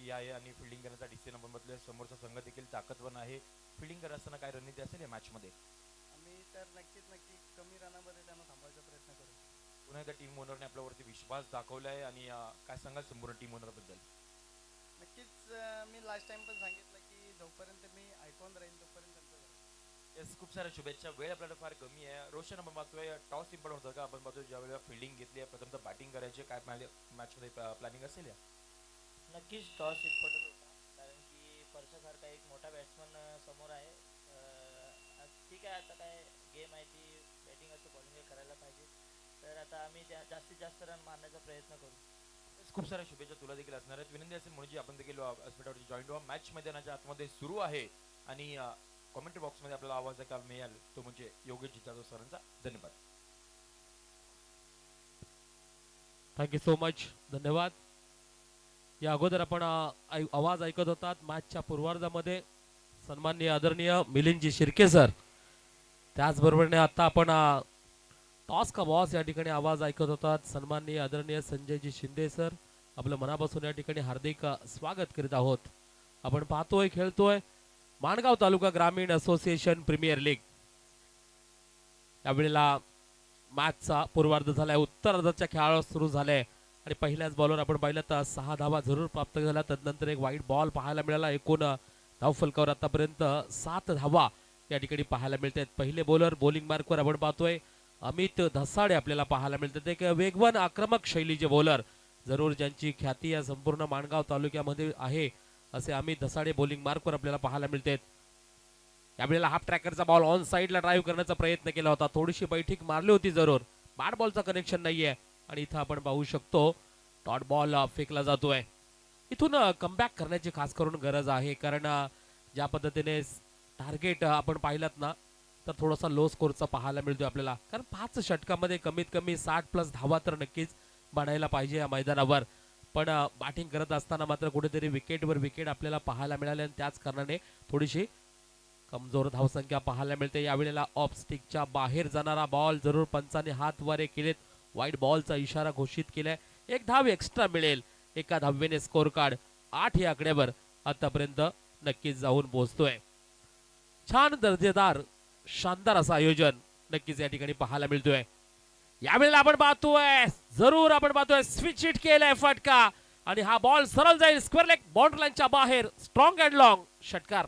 रणनीती आहे आणि फिल्डिंग करण्याचा डिसिजन आपण बदलूया. समोरचा संघ देखील ताकदवान आहे. फिल्डिंग करत असताना काय रणनीती असेल या मॅचमध्ये? आम्ही तर नक्की कमी रनामध्ये त्यांना थांबवायचा प्रयत्न करू. पुन्हा एकदा टीम ओनरने आपल्यावरती विश्वास दाखवला आहे आणि काय सांगाल संपूर्ण टीम ओनरबद्दल? नक्कीच मी लास्ट टाइम पण सांगितलं की जोपर्यंत मी ऐकून राहीन तोपर्यंत त्यांचं झालं. येस, खूप साऱ्या शुभेच्छा. वेळ आपल्याला फार कमी आहे. रोशन, आपण पाहतोय टॉस इम्पॉर्टंट होतं का? आपण पाहतोय ज्या वेळेला फिल्डिंग घेतली आहे, प्रथमतः बॅटिंग करायची, काय मॅचमध्ये प्लॅनिंग असेल या? नक्कीच टॉस इम्पॉर्टंट होता, कारण की परशासारखा एक मोठा बॅट्समन समोर आहे. ठीक आहे, आता काय गेम आहे ती बॅटिंग असं बॉलिंग करायला पाहिजे. तर आता आम्ही जास्तीत जास्त रन मारण्याचा प्रयत्न करू. Yes, खूप साऱ्या शुभेच्छा तुला देखील असणार आहेत. विनंती असेल म्हणजे आपण देखील व्यासपीठावरती जॉईन व्हा. मॅच मैदानाच्या आतमध्ये सुरू आहे आणि कमेंट्री बॉक्समध्ये आपल्याला आवाज ऐकायला मिळेल, तो म्हणजे योगेश जिजाजो सरांचा. धन्यवाद. थँक्यू सो मच, धन्यवाद. या अगोदर आपण आवाज ऐकत होतात मॅचच्या पूर्वार्धामध्ये सन्माननीय आदरणीय मिलिंदजी शिर्के सर. त्याचबरोबरने आता आपण टॉस का बॉस या ठिकाणी आवाज ऐकत होतात सन्माननीय आदरणीय संजयजी शिंदे सर. आपलं मनापासून या ठिकाणी हार्दिक स्वागत करीत आहोत. आपण पाहतोय खेळतोय माणगाव तालुका ग्रामीण असोसिएशन प्रीमियर लीग. यावेळेला मॅचचा पूर्वार्ध झालाय, उत्तरार्धाच्या खेळ सुरू झाले आणि पहिल्याच बॉलवर आपण पाहिलं तर 6 धावा जरूर प्राप्त झाल्या. तदनंतर एक वाईट बॉल पाहायला मिळाला. एकूण धावफलकावर आतापर्यंत 7 धावा या ठिकाणी पाहायला मिळतात. पहिले बॉलर बॉलिंग मार्कवर आपण पाहतोय अमित धसाडे आपल्याला पाहायला मिळतात. एक वेगवान आक्रमक शैलीचे बॉलर, जरूर ज्यांची ख्याती या संपूर्ण माणगाव तालुक्यामध्ये आहे असे अमित धसाडे बॉलिंग मार्कवर आपल्याला पाहायला मिळतात. यावेळेला हाफ ट्रॅकरचा बॉल ऑन साईडला ड्राईव्ह करण्याचा प्रयत्न केला होता, थोडीशी बैठक मारली होती जरूर. बॅट बॉलचा कनेक्शन नाहीये आणि इथं आपण पाहू शकतो डॉट बॉल फेकला जातोय. इथून कमबॅक करण्याची खास करून गरज आहे, कारण ज्या पद्धतीने टार्गेट आपण पाहिलात ना तर थोडासा लो स्कोरचा पाहायला मिळतोय आपल्याला. कारण 5 षटकामध्ये कमीत कमी 60+ धावा तर नक्कीच बनायला पाहिजे या मैदानावर. पण बॅटिंग करत असताना मात्र कुठेतरी विकेटवर विकेट आपल्याला पाहायला मिळाले आणि त्याच कारणाने थोडीशी कमजोर धावसंख्या पाहायला मिळते. यावेळेला ऑफ स्टिकच्या बाहेर जाणारा बॉल जरूर पंचाने हात वारे केलेत. वाईट बॉलचा इशारा घोषित केलाय. एक धाव एक्स्ट्रा मिळेल. एका धावेने स्कोर कार्ड 8 या आकड्यावर आतापर्यंत नक्कीच जाऊन पोहोचतोय. छान दर्जेदार शानदार असं आयोजन नक्कीच या ठिकाणी पाहायला मिळतोय. यावेळेला आपण पाहतोय जरूर आपण पाहतोय स्विच हिट केलाय फटका आणि हा बॉल सरळ जाईल स्क्वेअर लेग बाउंड्री लाईनच्या बाहेर. स्ट्रॉंग अँड लॉंग षटकार.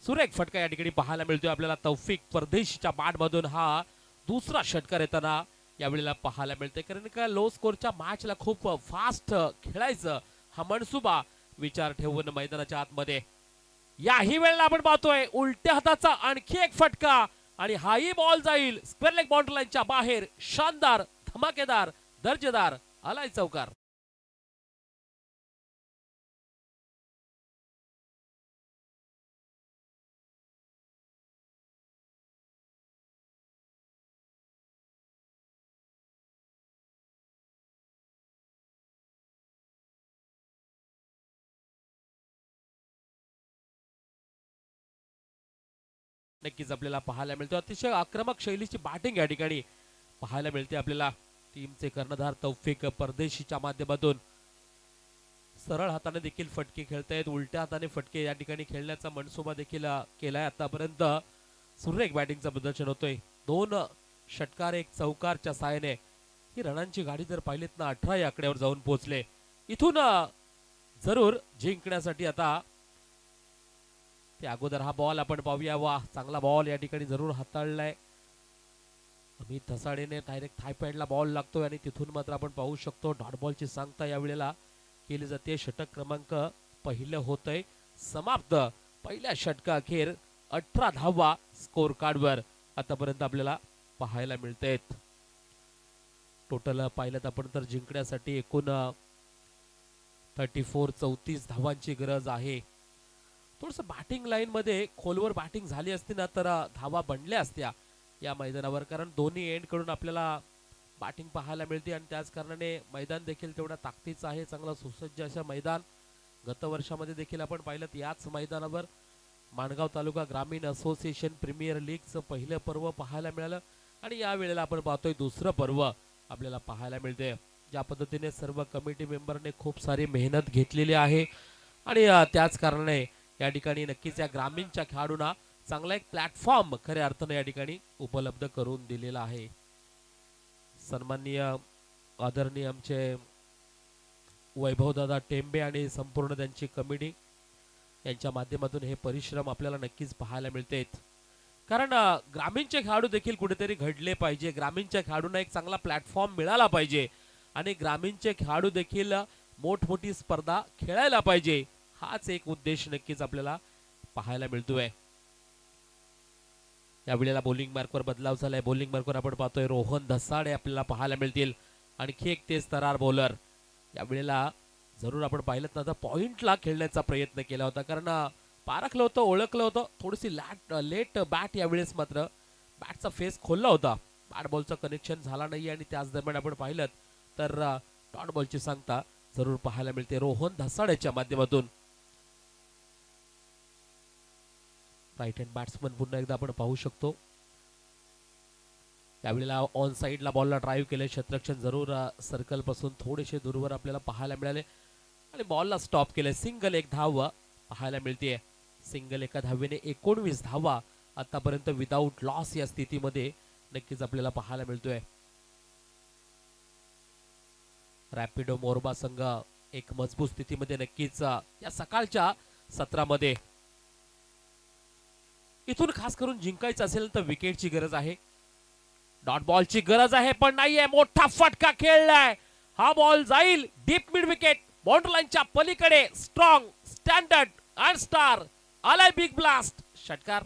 सुरेख फटका या ठिकाणी पाहायला मिळतोय आपल्याला. तौफिक परदेशीच्या बॅटमधून हा दुसरा षटकार येताना यावेळेला पाहायला मिळते. कारण का लो स्कोरच्या मॅचला खूप फास्ट खेळायचं हा मनसुबा विचार ठेवून मैदानाच्या आतमध्ये याही वेळेला आपण पाहतोय उलट्या हाताचा आणखी एक फटका आणि हाही बॉल जाईल स्क्वेअर लेग बाउंड्री लाईनच्या बाहेर. शानदार, धमाकेदार, दर्जेदार आलाय चौकार. नक्कीच आपल्याला पाहायला मिळतो अतिशय आक्रमक शैलीची बॅटिंग या ठिकाणी पाहायला मिळते आपल्याला. टीमचे कर्णधार तौफिक परदेशीच्या माध्यमातून सरळ हाताने देखील फटके खेळतायत, उलट्या हाताने फटके या ठिकाणी खेळण्याचा मनसुबा देखील केलाय आतापर्यंत. सुरेख बॅटिंगचं प्रदर्शन होतोय. 2 षटकार 1 चौकारच्या साहाय्याने ही रनांची गाडी जर पाहिलीत ना 18 या आकड्यावर जाऊन पोहोचले. इथून जरूर जिंकण्यासाठी आता ते अगोदर हा बॉल आपण पाहूया. वा, चांगला बॉल या ठिकाणी जरूर हाताळलाय अमित धसाडेने. डायरेक्ट थाय पॅडला बॉल लागतोय आणि तिथून मात्र आपण पाहू शकतो डॉट बॉलची सांगता यावेळेला केली जाते. षटक क्रमांक पहिलं होतंय समाप्त. पहिल्या षटका अखेर 18 धावा स्कोर कार्डवर आतापर्यंत आपल्याला पाहायला मिळतायत. टोटल पाहिलं आपण तर जिंकण्यासाठी एकूण 34 धावांची गरज आहे. थोडस बॅटिंग लाईन मध्ये खोलवर बॅटिंग झाली असती ना तर धावा बनल्या असत्या या मैदानावर, कारण दोन्ही एंड कडून आपल्याला बॅटिंग पाहायला मिळते आणि त्याच कारणाने मैदान देखील तेवढ्या ताकदीचं आहे, चांगलं सुसज्ज असं मैदान. गत वर्षामध्ये देखील आपण पाहिलं याच मैदानावर माणगाव तालुका ग्रामीण असोसिएशन प्रीमियर लीगचं पहिलं पर्व पाहायला मिळालं आणि या वेळेला आपण पाहतोय दुसरं पर्व आपल्याला पाहायला मिळते. ज्या पद्धतीने सर्व कमिटी मेंबरने खूप सारी मेहनत घेतलेली आहे आणि त्याच कारणाने या ठिकाणी नक्कीच या ग्रामीणच्या खेळाडूंना चांगला एक प्लॅटफॉर्म खऱ्या अर्थाने या ठिकाणी उपलब्ध करून दिलेला आहे. सन्माननीय आदरणीय आमचे वैभवदादा टेंबे आणि संपूर्ण त्यांची कमिटी यांच्या माध्यमातून हे परिश्रम आपल्याला नक्कीच पाहायला मिळतात. कारण ग्रामीणचे खेळाडू देखील कुठेतरी घडले पाहिजे, ग्रामीणच्या खेळाडूंना एक चांगला प्लॅटफॉर्म मिळाला पाहिजे आणि ग्रामीणचे खेळाडू देखील मोठमोठी स्पर्धा खेळायला पाहिजे, हाच एक उद्देश नक्कीच आपल्याला पाहायला मिळतोय. यावेळेला बॉलिंग मार्कवर बदलाव झालाय. बॉलिंग मार्कवर आपण पाहतोय रोहन धसाडे आपल्याला पाहायला मिळतील, आणखी एक तेज तरार बॉलर. यावेळेला जरूर आपण पाहिलं ना तर पॉइंटला खेळण्याचा प्रयत्न केला होता, कारण पारखलं होतं, ओळखलं होतं, थोडीशी लेट बॅट यावेळेस मात्र बॅटचा फेस खोलला होता, बॅट बॉलचं कनेक्शन झाला नाही आणि त्याच दरम्यान आपण पाहिलं तर डॉट बॉलची सांगता जरूर पाहायला मिळते रोहन धसाड्याच्या माध्यमातून. राईट हँड बॅट्समन पुन्हा एकदा आपण पाहू शकतो. यावेळेला ऑन साईडला बॉलला ड्राईव्ह केले, क्षेत्ररक्षण जरूर सर्कल पासून थोडेसे दूरवर आपल्याला पाहायला मिळाले आणि बॉलला स्टॉप केले. सिंगल एक धाव पाहायला मिळते. सिंगल एका धावेने 19 धावा आतापर्यंत विदाऊट लॉस या स्थितीमध्ये नक्कीच आपल्याला पाहायला मिळतोय. रॅपिडो मोरबा संघ एक मजबूत स्थितीमध्ये नक्कीच या सकाळच्या सत्रामध्ये. इथून खास करून जिंकायचं असेल तर विकेटची गरज आहे, डॉट बॉलची गरज आहे, पण नाहीये. मोठा फटका खेळलाय, हा बॉल जाईल डीप मिड विकेट, बाउंड्री लाईनच्या पलीकडे. स्ट्रॉंग स्टँडर्ड अँड स्टार आलाय, बिग ब्लास्ट षटकार.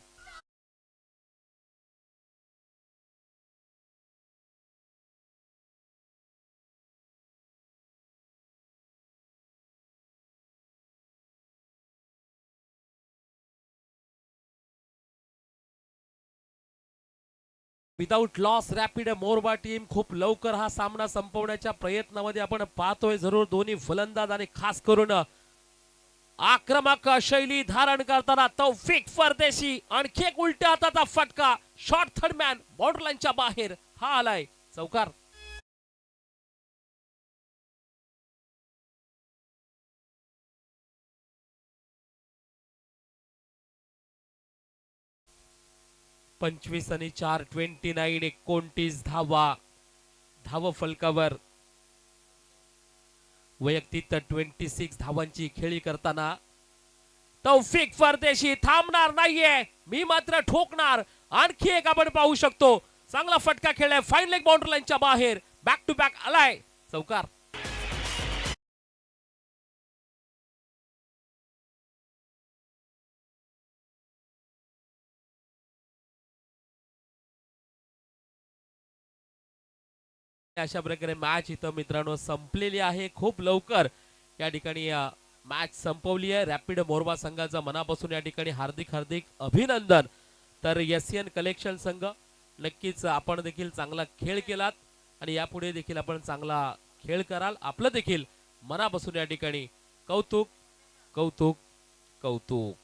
विदाउट लॉस रॅपिड मोरबा टीम खूप लवकर हा सामना संपवण्याच्या प्रयत्नामध्ये आपण पाहतोय. जरूर दोन्ही फलंदाज आणि खास करून आक्रमक शैली धारण करताना तौफिक परदेशी. आणखी एक उलट्या हाताचा फटका, शॉर्ट थर्ड मॅन बाउंड्री लाईनच्या बाहेर, हा आलाय चौकार. पंचवीस आणि 4 29 29 धावा धाव फलकावर. वैयक्तिक 26 धावांची खेळी करताना तौफिक परदेशी थांबणार नाहीये, मी मात्र ठोकणार. आणखी एक आपण पाहू शकतो, चांगला फटका खेळलाय, फाईन लेग बाउंड्री लाईनच्या बाहेर, बॅक टू बॅक आलाय चौकार. अशा प्रकारे मॅच इथं मित्रांनो संपलेली आहे. खूप लवकर या ठिकाणी मॅच संपवली आहे. रॅपिड मोरबा संघाचा मनापासून या ठिकाणी हार्दिक हार्दिक अभिनंदन. तर एशियन कलेक्शन संघ नक्कीच आपण देखील चांगला खेळ केलात आणि यापुढे देखील आपण चांगला खेळ कराल. आपलं देखील मनापासून या ठिकाणी कौतुक कौतुक कौतुक.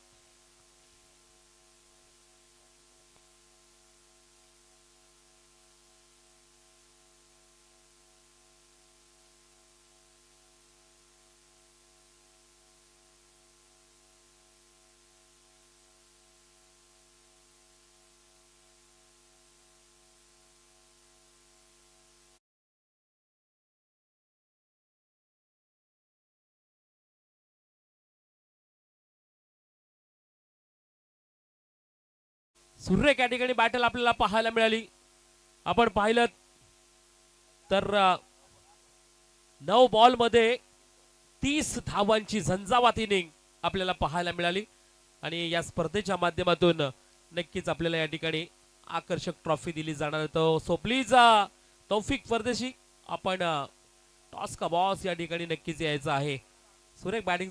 सुरेख या ठिकाणी बॅटल आपल्याला पाहायला मिळाली. आपण पाहिलं तर 9 बॉल मध्ये 30 धावांची झंझावात इनिंग आपल्याला पाहायला मिळाली आणि या स्पर्धेच्या माध्यमातून नक्कीच आपल्याला या ठिकाणी आकर्षक ट्रॉफी दिली जाणार. सो प्लीज तौफिक परदेशी, आपण टॉस का बॉस या ठिकाणी नक्कीच यायचं आहे. सुरेख बॅटिंग